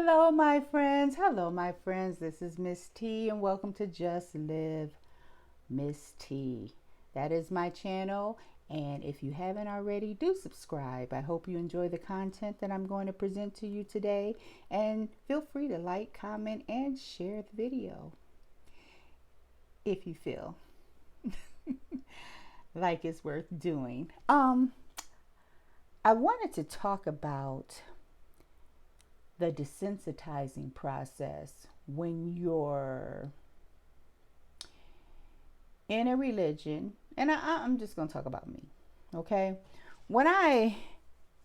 Hello, my friends. Hello, my friends. This is Miss T, and welcome to Just Live Miss T. That is my channel, and if you haven't already, do subscribe. I hope you enjoy the content that I'm going to present to you today, and feel free to like, comment, and share the video if you feel like it's worth doing. I wanted to talk about the desensitizing process when you're in a religion, and I'm just going to talk about me, okay? When I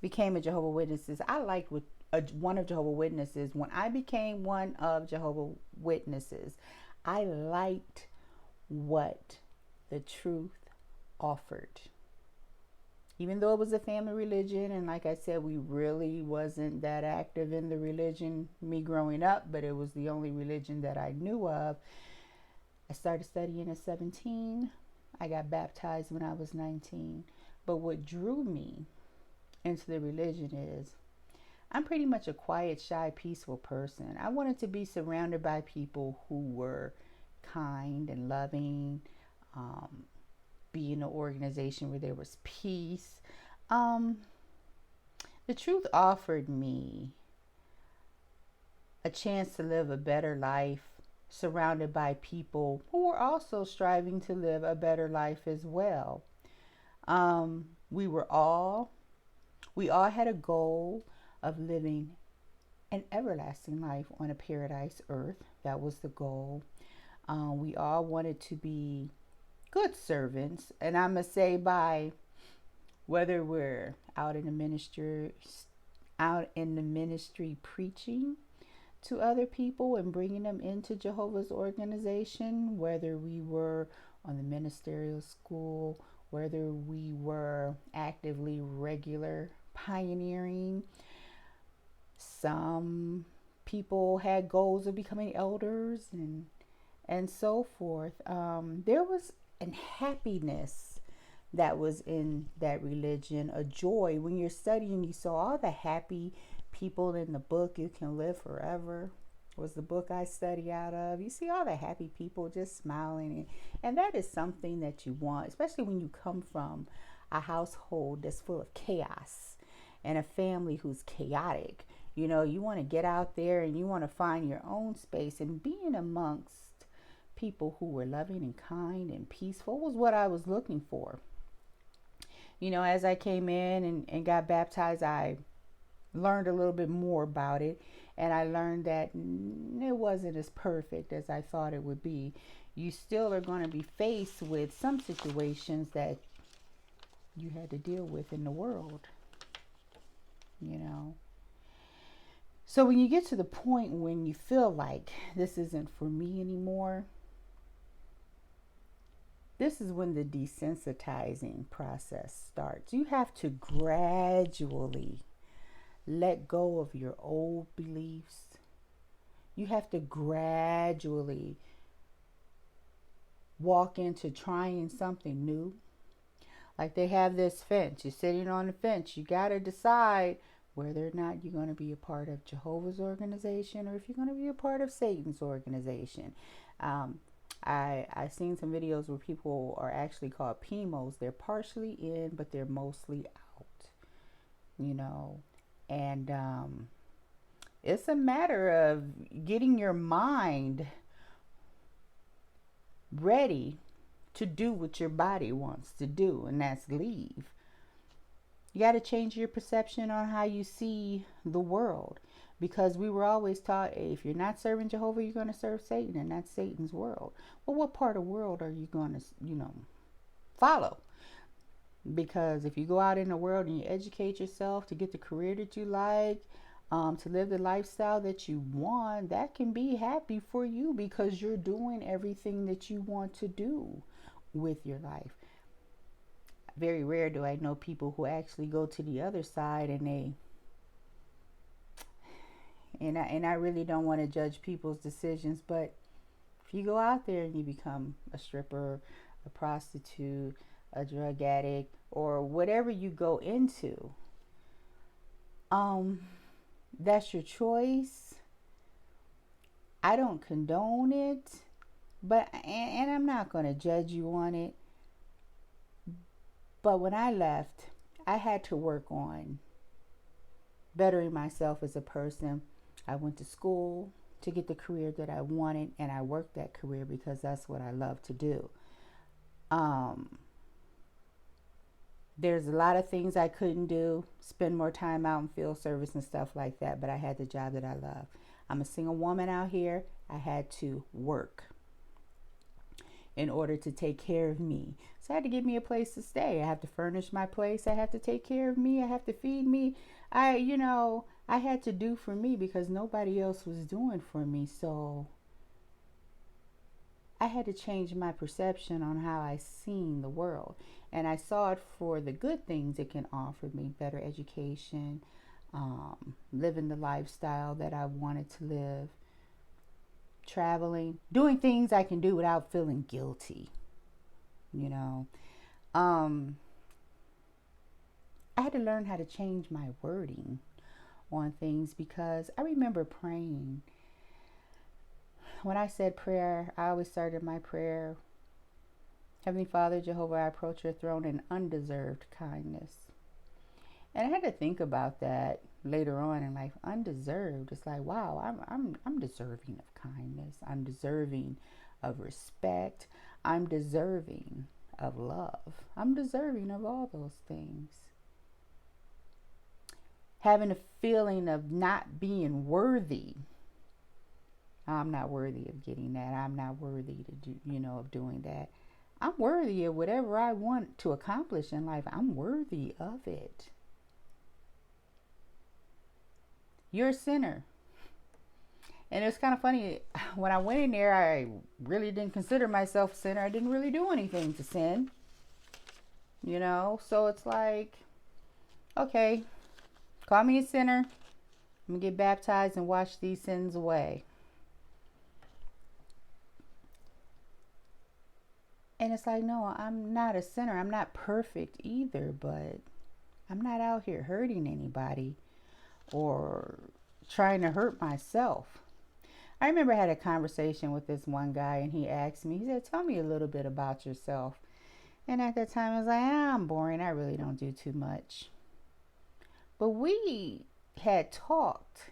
became a Jehovah's Witnesses, I liked what one of Jehovah's Witnesses. When I became one of Jehovah's Witnesses, I liked what the truth offered. Even though it was a family religion, and like I said, we really wasn't that active in the religion, me growing up, but it was the only religion that I knew of. I started studying at 17. I got baptized when I was 19. But what drew me into the religion is I'm pretty much a quiet, shy, peaceful person. I wanted to be surrounded by people who were kind and loving, be in an organization where there was peace. The truth offered me a chance to live a better life surrounded by people who were also striving to live a better life as well. We all had a goal of living an everlasting life on a paradise earth. That was the goal. We all wanted to be good servants, and I must say, by whether we're out in the ministry preaching to other people and bringing them into Jehovah's organization, whether we were on the ministerial school, whether we were actively regular pioneering. Some people had goals of becoming elders and so forth. There was an happiness that was in that religion, a joy. When you're studying, you saw all the happy people in the book. You Can Live Forever was the book I study out of. You see all the happy people just smiling, and that is something that you want, especially when you come from a household that's full of chaos and a family who's chaotic. You know, you want to get out there and you want to find your own space, and being amongst people who were loving and kind and peaceful was what I was looking for. You know, as I came in and got baptized, I learned a little bit more about it, and I learned that it wasn't as perfect as I thought it would be. You still are going to be faced with some situations that you had to deal with in the world, you know. So when you get to the point when you feel like this isn't for me anymore, this is when the desensitizing process starts. You have to gradually let go of your old beliefs. You have to gradually walk into trying something new. Like they have this fence. You're sitting on the fence. You got to decide whether or not you're going to be a part of Jehovah's organization or if you're going to be a part of Satan's organization. I've seen some videos where people are actually called PMOs. They're partially in, but they're mostly out, you know. And it's a matter of getting your mind ready to do what your body wants to do, and that's leave. You got to change your perception on how you see the world, because we were always taught, hey, if you're not serving Jehovah, you're going to serve Satan, and that's Satan's world. Well, what part of the world are you going to, follow? Because if you go out in the world and you educate yourself to get the career that you like, to live the lifestyle that you want, that can be happy for you because you're doing everything that you want to do with your life. Very rare do I know people who actually go to the other side and I really don't want to judge people's decisions, but if you go out there and you become a stripper, a prostitute, a drug addict, or whatever you go into, that's your choice. I don't condone it, but and I'm not going to judge you on it. But when I left, I had to work on bettering myself as a person. I went to school to get the career that I wanted, and I worked that career because that's what I love to do. Um, there's a lot of things I couldn't do, spend more time out in field service and stuff like that, but I had the job that I love. I'm a single woman out here. I had to work in order to take care of me. So I had to give me a place to stay. I have to furnish my place. I have to take care of me. I have to feed me. I had to do for me because nobody else was doing for me. So I had to change my perception on how I seen the world. And I saw it for the good things it can offer me: better education, living the lifestyle that I wanted to live, traveling, doing things I can do without feeling guilty, you know. Um, I had to learn how to change my wording on things because I remember praying. When I said prayer, I always started my prayer: Heavenly Father, Jehovah, I approach your throne in undeserved kindness. And I had to think about that later on in life. Undeserved. It's like, wow, I'm deserving of kindness. I'm deserving of respect. I'm deserving of love. I'm deserving of all those things. Having a feeling of not being worthy. I'm not worthy of getting that. I'm not worthy to do, of doing that. I'm worthy of whatever I want to accomplish in life. I'm worthy of it. You're a sinner. And it's kind of funny. When I went in there, I really didn't consider myself a sinner. I didn't really do anything to sin. So it's like, okay, call me a sinner. I'm going to get baptized and wash these sins away. And it's like, no, I'm not a sinner. I'm not perfect either, but I'm not out here hurting anybody or trying to hurt myself. I remember I had a conversation with this one guy, and he asked me, he said, tell me a little bit about yourself. And at that time, I was like, I'm boring. I really don't do too much. But we had talked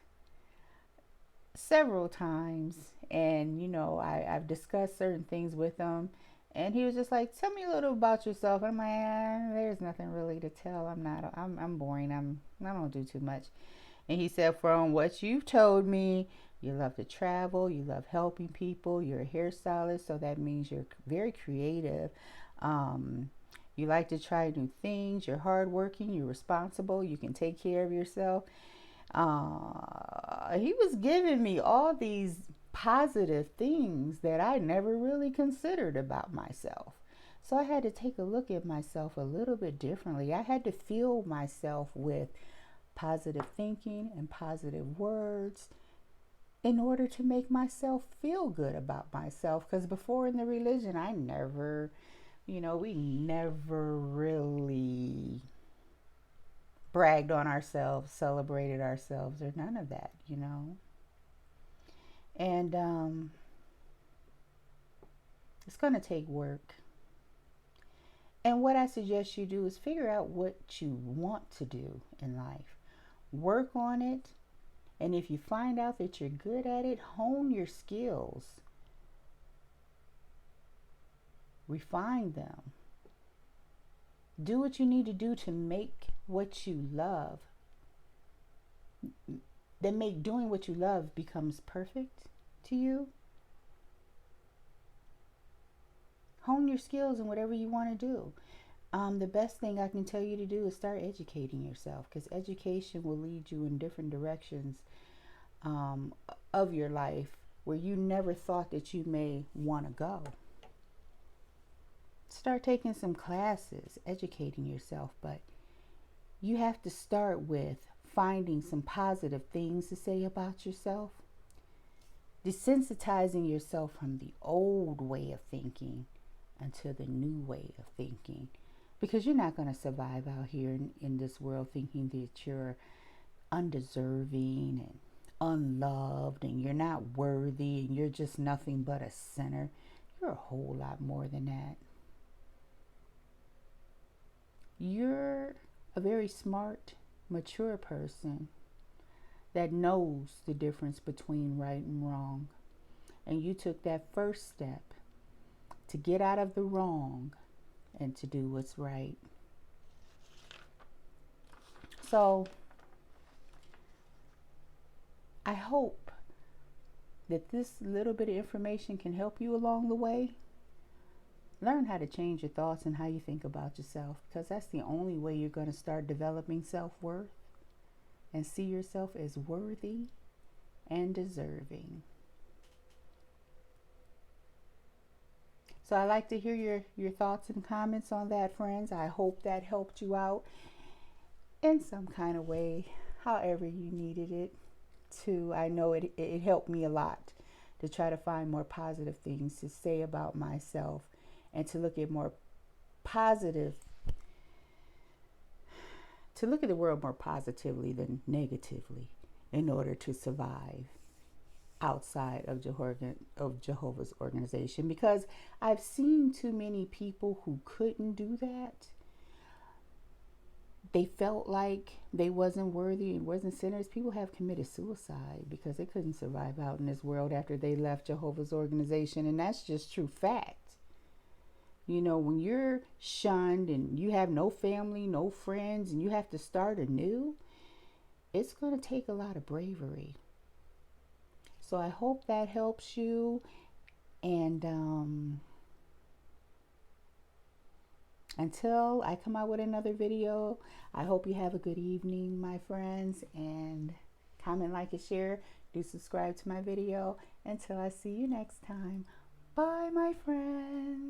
several times, and, I've discussed certain things with him. And he was just like, tell me a little about yourself. And I'm like, there's nothing really to tell. I'm boring. I don't do too much. And he said, from what you've told me, you love to travel, you love helping people, you're a hairstylist, so that means you're very creative. You like to try new things, you're hardworking, you're responsible, you can take care of yourself. He was giving me all these positive things that I never really considered about myself. So I had to take a look at myself a little bit differently. I had to fill myself with positive thinking and positive words in order to make myself feel good about myself. Because before in the religion, I never, we never really bragged on ourselves, celebrated ourselves, or none of that, And it's going to take work. And what I suggest you do is figure out what you want to do in life. Work on it. And if you find out that you're good at it, hone your skills. Refine them. Do what you need to do to make what you love. Then make doing what you love becomes perfect to you. Hone your skills in whatever you want to do. The best thing I can tell you to do is start educating yourself, because education will lead you in different directions of your life where you never thought that you may want to go. Start taking some classes, educating yourself, but you have to start with finding some positive things to say about yourself. Desensitizing yourself from the old way of thinking into the new way of thinking. Because you're not going to survive out here in this world thinking that you're undeserving and unloved and you're not worthy and you're just nothing but a sinner. You're a whole lot more than that. You're a very smart, mature person that knows the difference between right and wrong. And you took that first step to get out of the wrong and to do what's right. So I hope that this little bit of information can help you along the way. Learn how to change your thoughts and how you think about yourself, because that's the only way you're going to start developing self-worth and see yourself as worthy and deserving. So I'd like to hear your thoughts and comments on that, friends. I hope that helped you out in some kind of way, however you needed it to. I know it helped me a lot to try to find more positive things to say about myself and to look at more positive, to look at the world more positively than negatively in order to survive outside of Jehovah's organization, because I've seen too many people who couldn't do that. They felt like they wasn't worthy and wasn't sinners. People have committed suicide because they couldn't survive out in this world after they left Jehovah's organization, and that's just true fact. You know, when you're shunned and you have no family, no friends, and you have to start anew, it's going to take a lot of bravery. So I hope that helps you. And until I come out with another video, I hope you have a good evening, my friends. And comment, like, and share. Do subscribe to my video. Until I see you next time. Bye, my friends.